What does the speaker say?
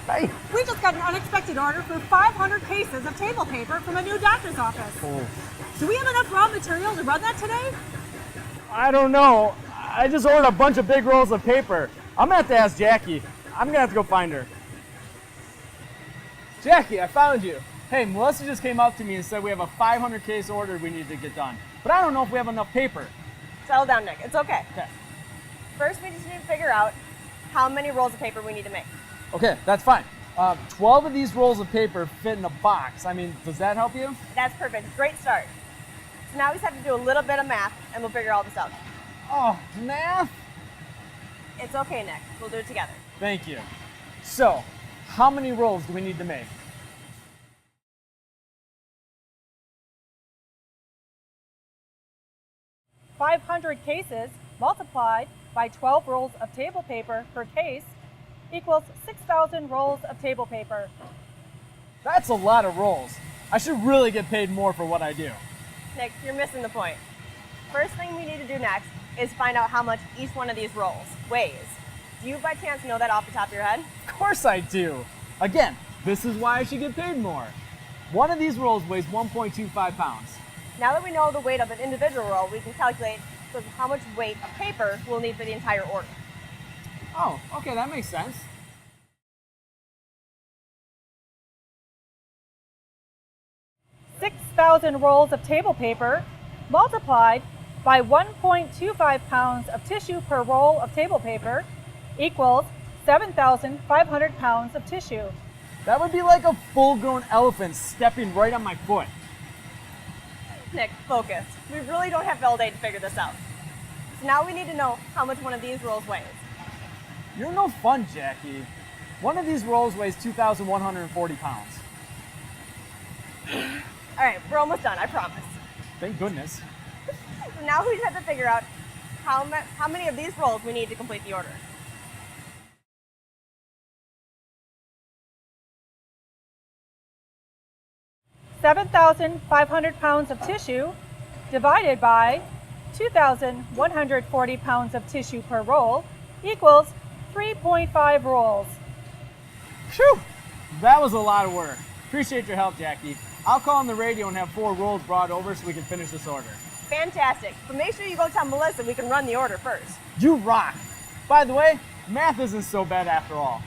Hey. We just got an unexpected order for 500 cases of table paper from a new doctor's office. Oh. Do we have enough raw material to run that today? I don't know. I just ordered a bunch of big rolls of paper. I'm gonna have to ask Jackie. I'm gonna have to go find her. Jackie, I found you. Hey, Melissa just came up to me and said we have a 500 case order we need to get done. But I don't know if we have enough paper. Settle down, Nick. It's okay. Okay. First, we just need to figure out how many rolls of paper we need to make. Okay, that's fine. 12 of these rolls of paper fit in a box. I mean, does that help you? That's perfect. Great start. So now we just have to do a little bit of math, and we'll figure all this out. Oh, math? It's okay, Nick. We'll do it together. Thank you. So, how many rolls do we need to make? $500 cases multiplied by 12 rolls of table paper per case equals 6,000 rolls of table paper. That's a lot of rolls. I should really get paid more for what I do. Nick, you're missing the point. First thing we need to do next is find out how much each one of these rolls weighs. Do you by chance know that off the top of your head? Of course I do. Again, this is why I should get paid more. One of these rolls weighs 1.25 pounds. Now that we know the weight of an individual roll, we can calculate sort of how much weight of paper we'll need for the entire order. Oh, okay, that makes sense. $6,000 rolls of table paper multiplied by 1.25 pounds of tissue per roll of table paper equals 7,500 pounds of tissue. That would be like a full-grown elephant stepping right on my foot. Nick, focus. We really don't have all day to figure this out. So now we need to know how much one of these rolls weighs. You're no fun, Jackie. One of these rolls weighs 2,140 pounds. All right, we're almost done, I promise. Thank goodness. So now we just have to figure out how many of these rolls we need to complete the order. $7,500 pounds of tissue divided by 2,140 pounds of tissue per roll equals 3.5 rolls. Phew! That was a lot of work. Appreciate your help, Jackie. I'll call on the radio and have 4 rolls brought over so we can finish this order. Fantastic. But make sure you go tell Melissa we can run the order first. You rock! By the way, math isn't so bad after all.